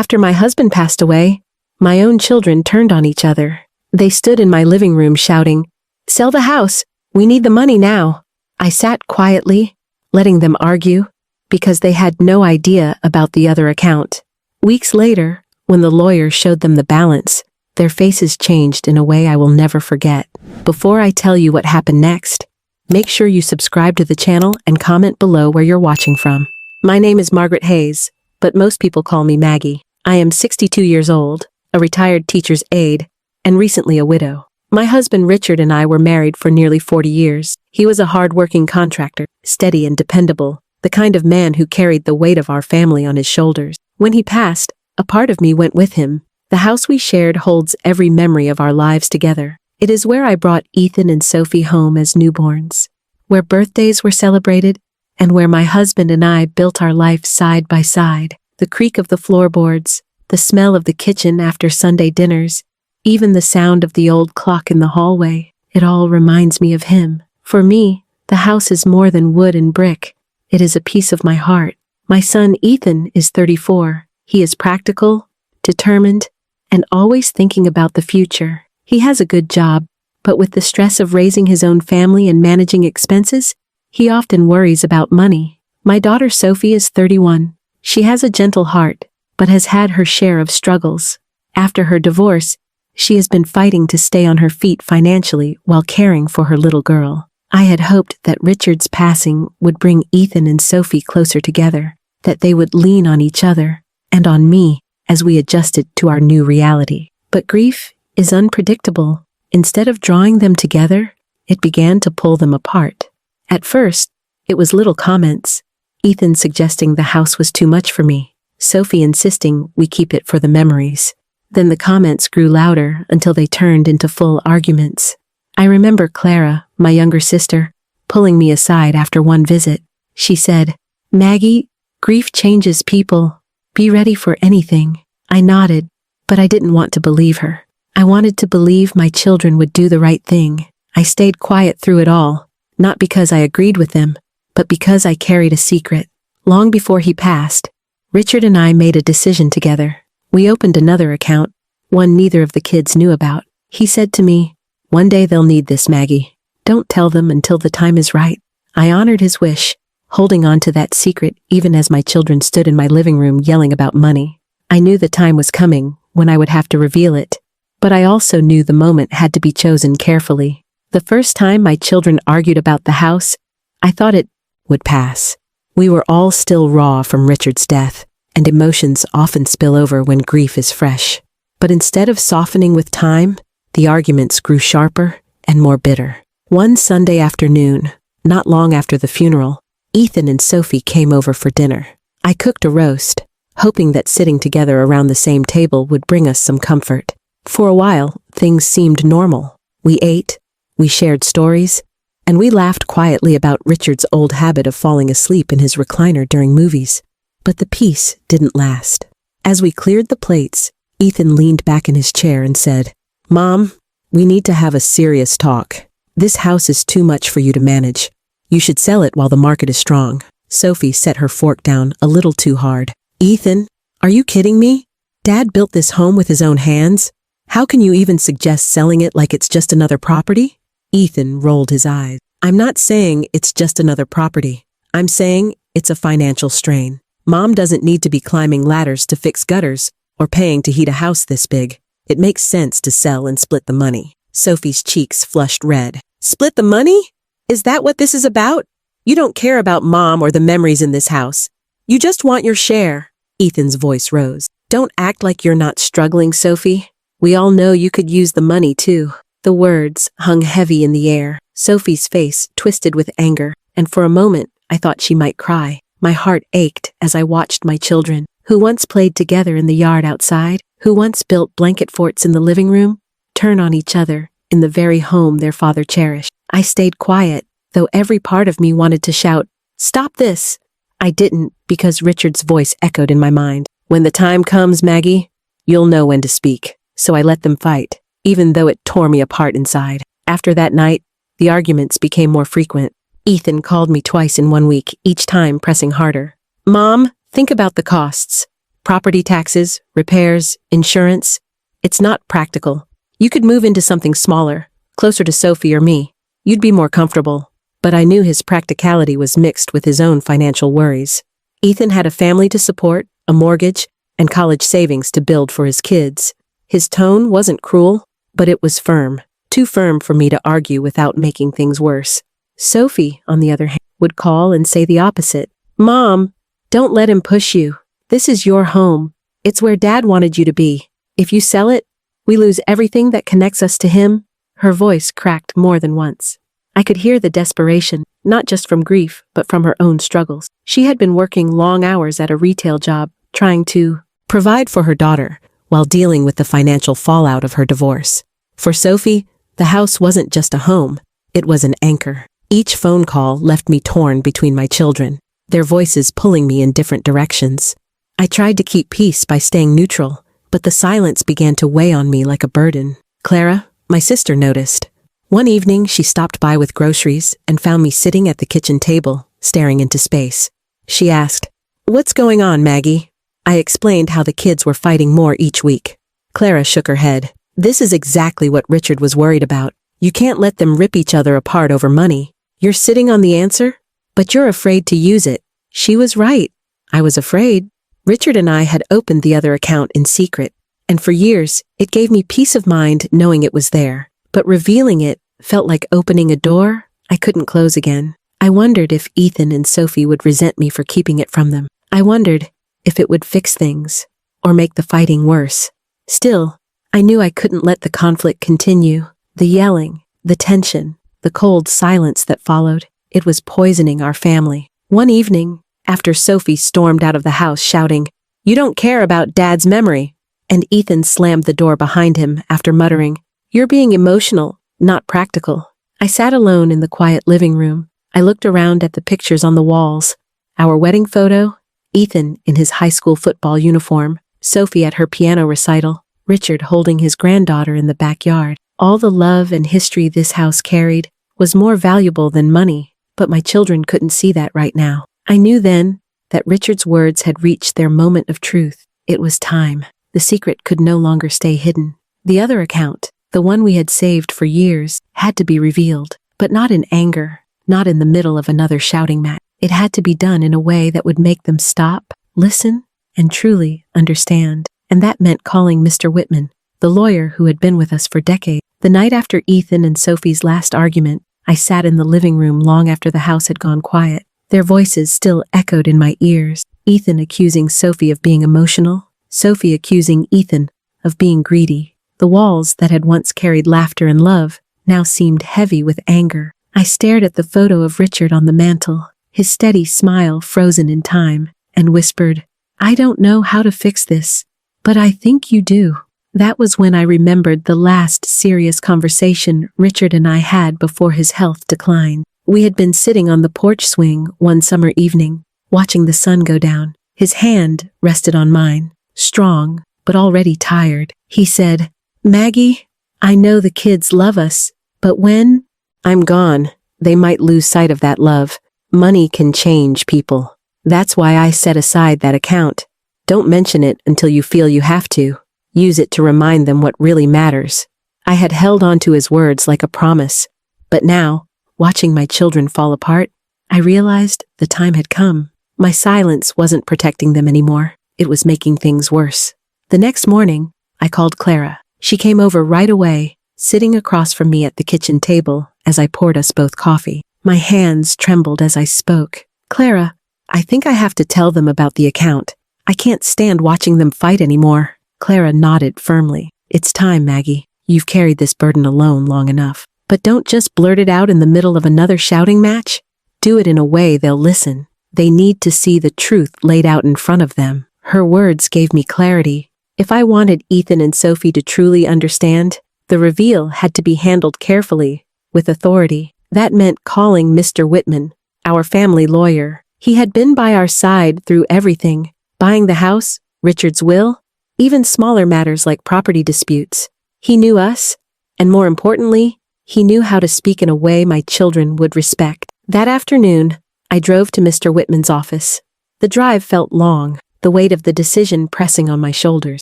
After my husband passed away, my own children turned on each other. They stood in my living room shouting, "Sell the house! We need the money now!" I sat quietly, letting them argue, because they had no idea about the other account. Weeks later, when the lawyer showed them the balance, their faces changed in a way I will never forget. Before I tell you what happened next, make sure you subscribe to the channel and comment below where you're watching from. My name is Margaret Hayes, but most people call me Maggie. I am 62 years old, a retired teacher's aide, and recently a widow. My husband Richard and I were married for nearly 40 years. He was a hard-working contractor, steady and dependable, the kind of man who carried the weight of our family on his shoulders. When he passed, a part of me went with him. The house we shared holds every memory of our lives together. It is where I brought Ethan and Sophie home as newborns, where birthdays were celebrated, and where my husband and I built our life side by side. The creak of the floorboards, the smell of the kitchen after Sunday dinners, even the sound of the old clock in the hallway, it all reminds me of him. For me, the house is more than wood and brick. It is a piece of my heart. My son Ethan is 34. He is practical, determined, and always thinking about the future. He has a good job, but with the stress of raising his own family and managing expenses, he often worries about money. My daughter Sophie is 31. She has a gentle heart, but has had her share of struggles. After her divorce, she has been fighting to stay on her feet financially while caring for her little girl. I had hoped that Richard's passing would bring Ethan and Sophie closer together, that they would lean on each other and on me as we adjusted to our new reality. But grief is unpredictable. Instead of drawing them together, it began to pull them apart. At first, it was little comments, Ethan suggesting the house was too much for me, Sophie insisting we keep it for the memories. Then the comments grew louder until they turned into full arguments. I remember Clara, my younger sister, pulling me aside after one visit. She said, "Maggie, grief changes people. Be ready for anything." I nodded, but I didn't want to believe her. I wanted to believe my children would do the right thing. I stayed quiet through it all, not because I agreed with them, but because I carried a secret. Long before he passed, Richard and I made a decision together. We opened another account, one neither of the kids knew about. He said to me, "One day they'll need this, Maggie. Don't tell them until the time is right." I honored his wish, holding on to that secret even as my children stood in my living room yelling about money. I knew the time was coming when I would have to reveal it, but I also knew the moment had to be chosen carefully. The first time my children argued about the house, I thought it would pass. We were all still raw from Richard's death, and emotions often spill over when grief is fresh. But instead of softening with time, the arguments grew sharper and more bitter. One Sunday afternoon, not long after the funeral, Ethan and Sophie came over for dinner. I cooked a roast, hoping that sitting together around the same table would bring us some comfort. For a while, things seemed normal. We ate, we shared stories, and we laughed quietly about Richard's old habit of falling asleep in his recliner during movies. But the peace didn't last. As we cleared the plates, Ethan leaned back in his chair and said, "Mom, we need to have a serious talk. This house is too much for you to manage. You should sell it while the market is strong." Sophie set her fork down a little too hard. "Ethan, are you kidding me? Dad built this home with his own hands. How can you even suggest selling it like it's just another property?" Ethan rolled his eyes. "I'm not saying it's just another property. I'm saying it's a financial strain. Mom doesn't need to be climbing ladders to fix gutters or paying to heat a house this big. It makes sense to sell and split the money." Sophie's cheeks flushed red. "Split the money? Is that what this is about? You don't care about Mom or the memories in this house. You just want your share." Ethan's voice rose. "Don't act like you're not struggling, Sophie. We all know you could use the money too." The words hung heavy in the air. Sophie's face twisted with anger, and for a moment I thought she might cry. My heart ached as I watched my children, who once played together in the yard outside, who once built blanket forts in the living room, turn on each other in the very home their father cherished. I stayed quiet, though every part of me wanted to shout, "Stop this!" I didn't, because Richard's voice echoed in my mind. "When the time comes, Maggie, you'll know when to speak." So I let them fight, even though it tore me apart inside. After that night, the arguments became more frequent. Ethan called me twice in 1 week, each time pressing harder. "Mom, think about the costs. Property taxes, repairs, insurance. It's not practical. You could move into something smaller, closer to Sophie or me. You'd be more comfortable. But I knew his practicality was mixed with his own financial worries. Ethan had a family to support, a mortgage, and college savings to build for his kids. His tone wasn't cruel, but it was firm. Too firm for me to argue without making things worse. Sophie, on the other hand, would call and say the opposite. Mom, don't let him push you. This is your home. It's where Dad wanted you to be. If you sell it, we lose everything that connects us to him. Her voice cracked more than once. I could hear the desperation, not just from grief, but from her own struggles. She had been working long hours at a retail job, trying to provide for her daughter, while dealing with the financial fallout of her divorce. For Sophie, the house wasn't just a home, it was an anchor. Each phone call left me torn between my children, their voices pulling me in different directions. I tried to keep peace by staying neutral, but the silence began to weigh on me like a burden. Clara, my sister, noticed. One evening, she stopped by with groceries and found me sitting at the kitchen table, staring into space. She asked, "What's going on, Maggie?" I explained how the kids were fighting more each week. Clara shook her head. "This is exactly what Richard was worried about. You can't let them rip each other apart over money. You're sitting on the answer, but you're afraid to use it." She was right. I was afraid. Richard and I had opened the other account in secret, and for years, it gave me peace of mind knowing it was there. But revealing it felt like opening a door I couldn't close again. I wondered if Ethan and Sophie would resent me for keeping it from them. I wondered if it would fix things, or make the fighting worse. Still, I knew I couldn't let the conflict continue. The yelling, the tension, the cold silence that followed, it was poisoning our family. One evening, after Sophie stormed out of the house shouting, "You don't care about Dad's memory," and Ethan slammed the door behind him after muttering, "You're being emotional, not practical." I sat alone in the quiet living room. I looked around at the pictures on the walls. Our wedding photo, Ethan in his high school football uniform, Sophie at her piano recital, Richard holding his granddaughter in the backyard. All the love and history this house carried was more valuable than money, but my children couldn't see that right now. I knew then that Richard's words had reached their moment of truth. It was time. The secret could no longer stay hidden. The other account, the one we had saved for years, had to be revealed, but not in anger, not in the middle of another shouting match. It had to be done in a way that would make them stop, listen, and truly understand. And that meant calling Mr. Whitman, the lawyer who had been with us for decades. The night after Ethan and Sophie's last argument, I sat in the living room long after the house had gone quiet. Their voices still echoed in my ears. Ethan accusing Sophie of being emotional, Sophie accusing Ethan of being greedy. The walls that had once carried laughter and love now seemed heavy with anger. I stared at the photo of Richard on the mantel, his steady smile frozen in time, and whispered, "I don't know how to fix this, but I think you do." That was when I remembered the last serious conversation Richard and I had before his health declined. We had been sitting on the porch swing one summer evening, watching the sun go down. His hand rested on mine, strong, but already tired. He said, "Maggie, I know the kids love us, but when I'm gone, they might lose sight of that love. Money can change people. That's why I set aside that account. Don't mention it until you feel you have to. Use it to remind them what really matters." I had held on to his words like a promise, but now, watching my children fall apart, I realized the time had come. My silence wasn't protecting them anymore. It was making things worse. The next morning, I called Clara. She came over right away, sitting across from me at the kitchen table as I poured us both coffee. My hands trembled as I spoke. "Clara, I think I have to tell them about the account. I can't stand watching them fight anymore." Clara nodded firmly. "It's time, Maggie. You've carried this burden alone long enough. But don't just blurt it out in the middle of another shouting match. Do it in a way they'll listen. They need to see the truth laid out in front of them." Her words gave me clarity. If I wanted Ethan and Sophie to truly understand, the reveal had to be handled carefully, with authority. That meant calling Mr. Whitman, our family lawyer. He had been by our side through everything, buying the house, Richard's will, even smaller matters like property disputes. He knew us, and more importantly, he knew how to speak in a way my children would respect. That afternoon, I drove to Mr. Whitman's office. The drive felt long. the weight of the decision pressing on my shoulders.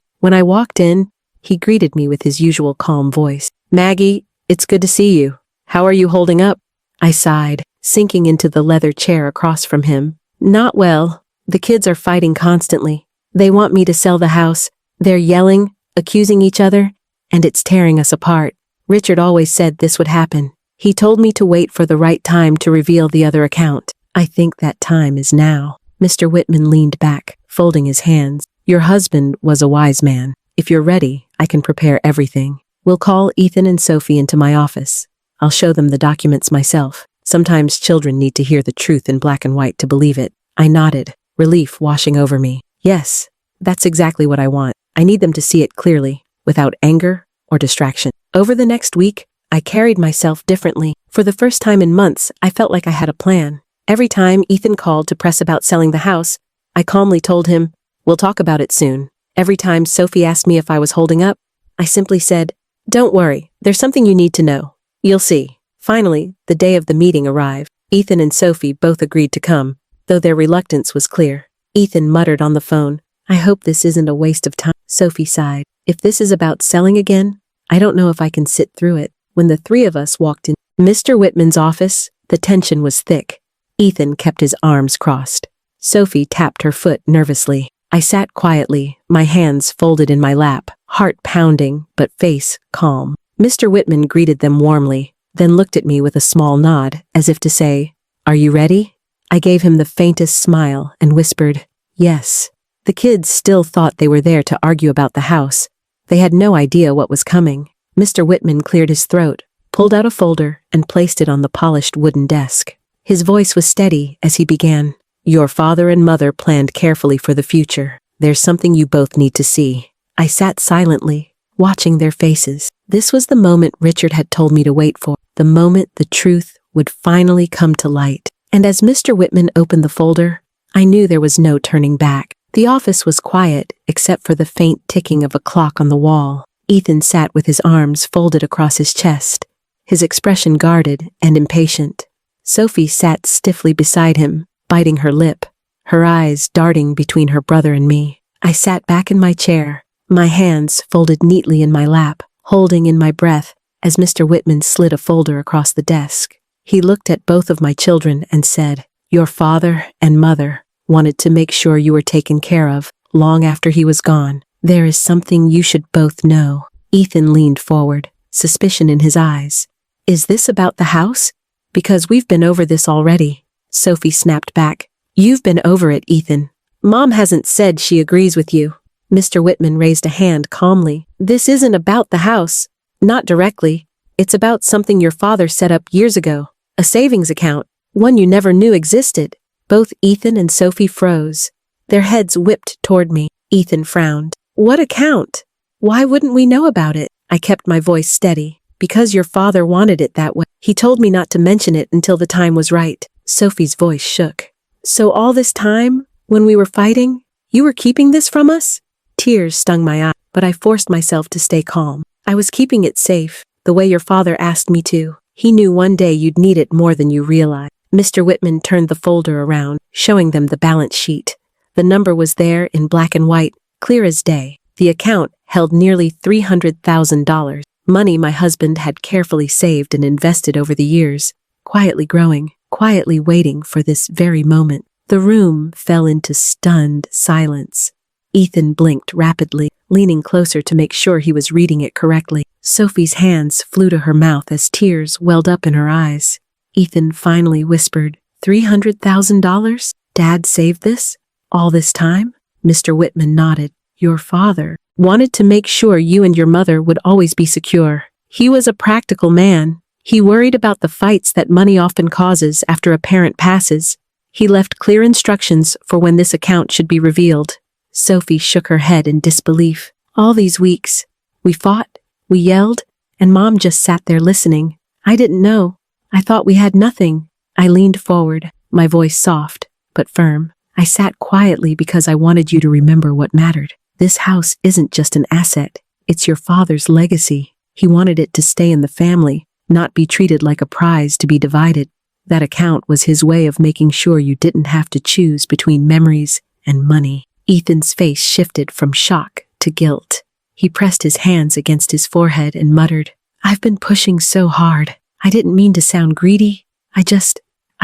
When I walked in, he greeted me with his usual calm voice. "Maggie, it's good to see you. How are you holding up?" I sighed, sinking into the leather chair across from him. "Not well. The kids are fighting constantly. They want me to sell the house. They're yelling, accusing each other, and it's tearing us apart. Richard always said this would happen. He told me to wait for the right time to reveal the other account. I think that time is now." Mr. Whitman leaned back, folding his hands. "Your husband was a wise man. If you're ready, I can prepare everything. We'll call Ethan and Sophie into my office. I'll show them the documents myself. Sometimes children need to hear the truth in black and white to believe it." I nodded, relief washing over me. "Yes, that's exactly what I want. I need them to see it clearly, without anger or distraction." Over the next week, I carried myself differently. For the first time in months, I felt like I had a plan. Every time Ethan called to press about selling the house, I calmly told him, "We'll talk about it soon." Every time Sophie asked me if I was holding up, I simply said, "Don't worry, there's something you need to know. You'll see." Finally, the day of the meeting arrived. Ethan and Sophie both agreed to come, though their reluctance was clear. Ethan muttered on the phone, "I hope this isn't a waste of time." Sophie sighed, "If this is about selling again, I don't know if I can sit through it." When the three of us walked in Mr. Whitman's office, the tension was thick. Ethan kept his arms crossed. Sophie tapped her foot nervously. I sat quietly, my hands folded in my lap, heart pounding, but face calm. Mr. Whitman greeted them warmly, then looked at me with a small nod, as if to say, "Are you ready?" I gave him the faintest smile and whispered, "Yes." The kids still thought they were there to argue about the house. They had no idea what was coming. Mr. Whitman cleared his throat, pulled out a folder, and placed it on the polished wooden desk. His voice was steady as he began, "Your father and mother planned carefully for the future. There's something you both need to see." I sat silently, watching their faces. This was the moment Richard had told me to wait for, the moment the truth would finally come to light. And as Mr. Whitman opened the folder, I knew there was no turning back. The office was quiet, except for the faint ticking of a clock on the wall. Ethan sat with his arms folded across his chest, his expression guarded and impatient. Sophie sat stiffly beside him, biting her lip, her eyes darting between her brother and me. I sat back in my chair, my hands folded neatly in my lap, holding in my breath as Mr. Whitman slid a folder across the desk. He looked at both of my children and said, "Your father and mother wanted to make sure you were taken care of long after he was gone. There is something you should both know." Ethan leaned forward, suspicion in his eyes. "Is this about the house? Because we've been over this already." Sophie snapped back, "You've been over it, Ethan. Mom hasn't said she agrees with you." Mr. Whitman raised a hand calmly. "This isn't about the house. Not directly. It's about something your father set up years ago. A savings account. One you never knew existed." Both Ethan and Sophie froze. Their heads whipped toward me. Ethan frowned. "What account? Why wouldn't we know about it?" I kept my voice steady. "Because your father wanted it that way. He told me not to mention it until the time was right." Sophie's voice shook. "So all this time, when we were fighting, you were keeping this from us?" Tears stung my eyes, but I forced myself to stay calm. "I was keeping it safe, the way your father asked me to. He knew one day you'd need it more than you realized." Mr. Whitman turned the folder around, showing them the balance sheet. The number was there in black and white, clear as day. The account held nearly $300,000, money my husband had carefully saved and invested over the years, quietly growing, quietly waiting for this very moment. The room fell into stunned silence. Ethan blinked rapidly, leaning closer to make sure he was reading it correctly. Sophie's hands flew to her mouth as tears welled up in her eyes. Ethan finally whispered, $300,000? Dad saved this? All this time? Mr. Whitman nodded. Your father wanted to make sure you and your mother would always be secure. He was a practical man. He worried about the fights that money often causes after a parent passes. He left clear instructions for when this account should be revealed. Sophie shook her head in disbelief. All these weeks, we fought, we yelled, and Mom just sat there listening. I didn't know. I thought we had nothing. I leaned forward, my voice soft, but firm. I sat quietly because I wanted you to remember what mattered. This house isn't just an asset. It's your father's legacy. He wanted it to stay in the family, not be treated like a prize to be divided. That account was his way of making sure you didn't have to choose between memories and money. Ethan's face shifted from shock to guilt. He pressed his hands against his forehead and muttered, "I've been pushing so hard. I didn't mean to sound greedy. I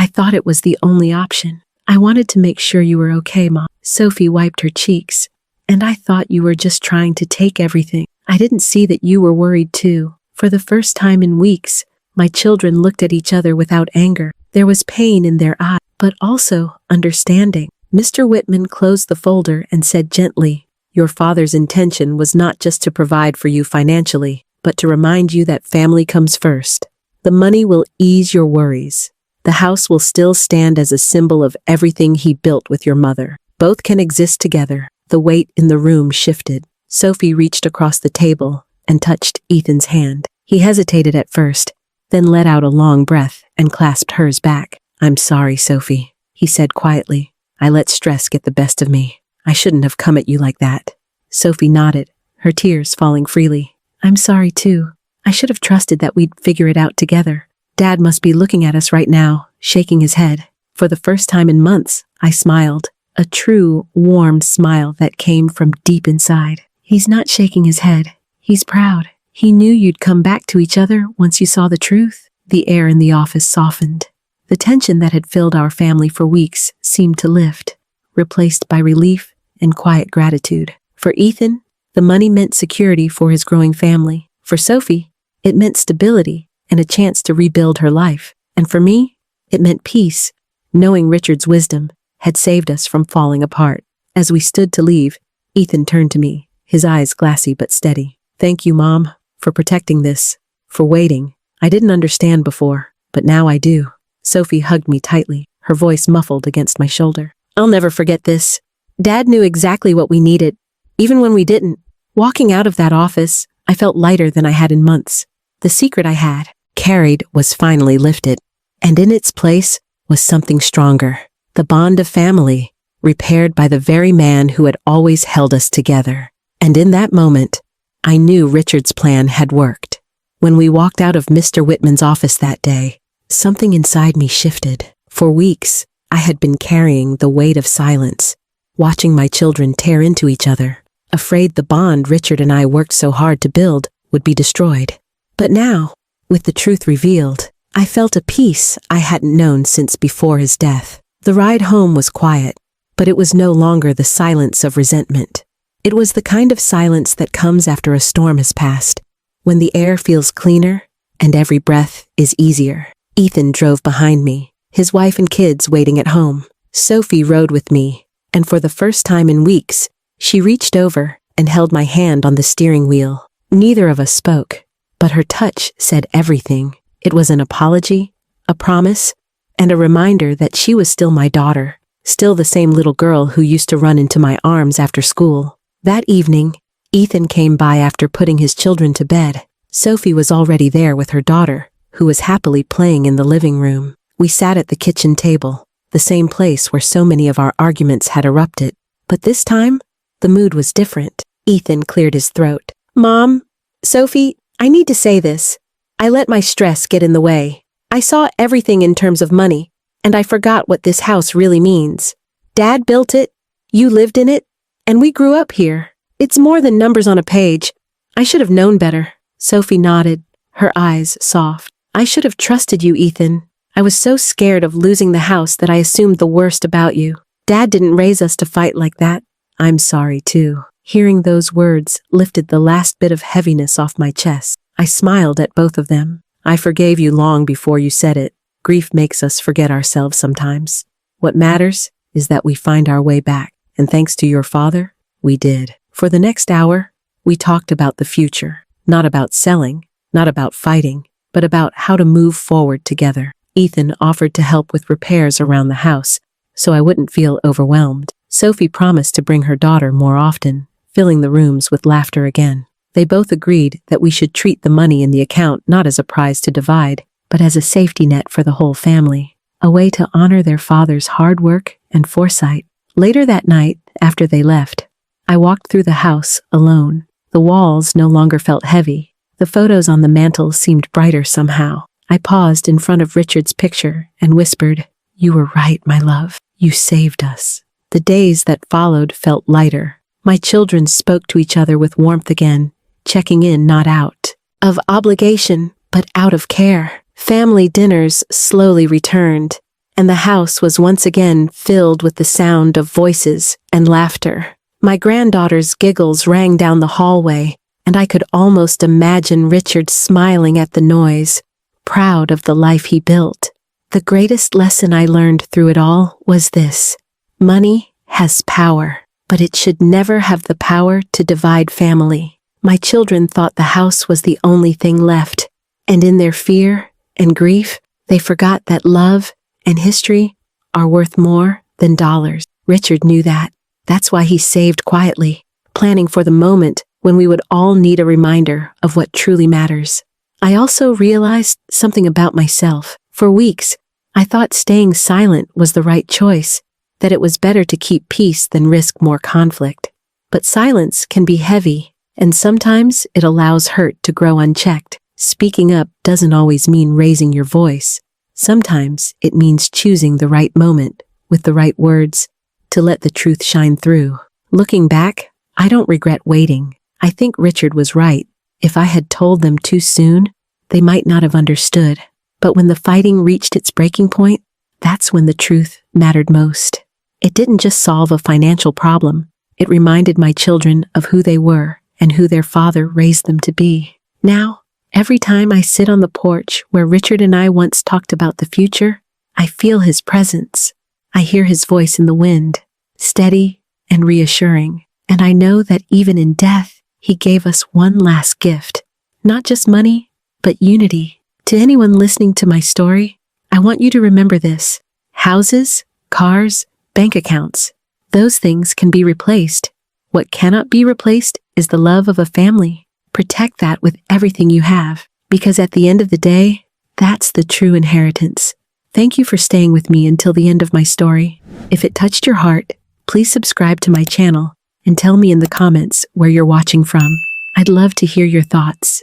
thought it was the only option. I wanted to make sure you were okay, Mom." Sophie wiped her cheeks. "And I thought you were just trying to take everything. I didn't see that you were worried too." For the first time in weeks, my children looked at each other without anger. There was pain in their eyes, but also understanding. Mr. Whitman closed the folder and said gently, "Your father's intention was not just to provide for you financially, but to remind you that family comes first. The money will ease your worries. The house will still stand as a symbol of everything he built with your mother. Both can exist together." The weight in the room shifted. Sophie reached across the table and touched Ethan's hand. He hesitated at first, then let out a long breath and clasped hers back. "I'm sorry, Sophie," he said quietly. "I let stress get the best of me. I shouldn't have come at you like that." Sophie nodded, her tears falling freely. "I'm sorry too. I should have trusted that we'd figure it out together. Dad must be looking at us right now, shaking his head." For the first time in months, I smiled. A true, warm smile that came from deep inside. "He's not shaking his head. He's proud. He knew you'd come back to each other once you saw the truth." The air in the office softened. The tension that had filled our family for weeks seemed to lift, replaced by relief and quiet gratitude. For Ethan, the money meant security for his growing family. For Sophie, it meant stability and a chance to rebuild her life. And for me, it meant peace, knowing Richard's wisdom had saved us from falling apart. As we stood to leave, Ethan turned to me, his eyes glassy but steady. "Thank you, Mom, for protecting this, for waiting. I didn't understand before, but now I do." Sophie hugged me tightly, her voice muffled against my shoulder. "I'll never forget this. Dad knew exactly what we needed, even when we didn't." Walking out of that office, I felt lighter than I had in months. The secret I had carried was finally lifted, and in its place was something stronger. The bond of family, repaired by the very man who had always held us together. And in that moment, I knew Richard's plan had worked. When we walked out of Mr. Whitman's office that day, something inside me shifted. For weeks, I had been carrying the weight of silence, watching my children tear into each other, afraid the bond Richard and I worked so hard to build would be destroyed. But now, with the truth revealed, I felt a peace I hadn't known since before his death. The ride home was quiet, but it was no longer the silence of resentment. It was the kind of silence that comes after a storm has passed, when the air feels cleaner and every breath is easier. Ethan drove behind me, his wife and kids waiting at home. Sophie rode with me, and for the first time in weeks, she reached over and held my hand on the steering wheel. Neither of us spoke, but her touch said everything. It was an apology, a promise, and a reminder that she was still my daughter, still the same little girl who used to run into my arms after school. That evening, Ethan came by after putting his children to bed. Sophie was already there with her daughter, who was happily playing in the living room. We sat at the kitchen table, the same place where so many of our arguments had erupted. But this time, the mood was different. Ethan cleared his throat. "Mom, Sophie, I need to say this. I let my stress get in the way. I saw everything in terms of money, and I forgot what this house really means. Dad built it, you lived in it, and we grew up here. It's more than numbers on a page. I should have known better." Sophie nodded, her eyes soft. "I should have trusted you, Ethan. I was so scared of losing the house that I assumed the worst about you. Dad didn't raise us to fight like that." "I'm sorry, too." Hearing those words lifted the last bit of heaviness off my chest. I smiled at both of them. "I forgave you long before you said it. Grief makes us forget ourselves sometimes. What matters is that we find our way back, and thanks to your father, we did." For the next hour, we talked about the future, not about selling, not about fighting, but about how to move forward together. Ethan offered to help with repairs around the house, so I wouldn't feel overwhelmed. Sophie promised to bring her daughter more often, filling the rooms with laughter again. They both agreed that we should treat the money in the account not as a prize to divide, but as a safety net for the whole family, a way to honor their father's hard work and foresight. Later that night, after they left, I walked through the house alone. The walls no longer felt heavy. The photos on the mantel seemed brighter somehow. I paused in front of Richard's picture and whispered, "You were right, my love. You saved us." The days that followed felt lighter. My children spoke to each other with warmth again, checking in not out of obligation, but out of care. Family dinners slowly returned, and the house was once again filled with the sound of voices and laughter. My granddaughter's giggles rang down the hallway, and I could almost imagine Richard smiling at the noise, proud of the life he built. The greatest lesson I learned through it all was this: money has power, but it should never have the power to divide family. My children thought the house was the only thing left, and in their fear and grief, they forgot that love and history are worth more than dollars. Richard knew that. That's why he saved quietly, planning for the moment when we would all need a reminder of what truly matters. I also realized something about myself. For weeks, I thought staying silent was the right choice, that it was better to keep peace than risk more conflict. But silence can be heavy, and sometimes it allows hurt to grow unchecked. Speaking up doesn't always mean raising your voice. Sometimes it means choosing the right moment, with the right words, to let the truth shine through. Looking back, I don't regret waiting. I think Richard was right. If I had told them too soon, they might not have understood. But when the fighting reached its breaking point, that's when the truth mattered most. It didn't just solve a financial problem. It reminded my children of who they were and who their father raised them to be. Now, every time I sit on the porch where Richard and I once talked about the future, I feel his presence. I hear his voice in the wind, steady and reassuring. And I know that even in death, he gave us one last gift. Not just money, but unity. To anyone listening to my story, I want you to remember this. Houses, cars, bank accounts, those things can be replaced. What cannot be replaced is the love of a family. Protect that with everything you have, because at the end of the day, that's the true inheritance. Thank you for staying with me until the end of my story. If it touched your heart, please subscribe to my channel and tell me in the comments where you're watching from. I'd love to hear your thoughts.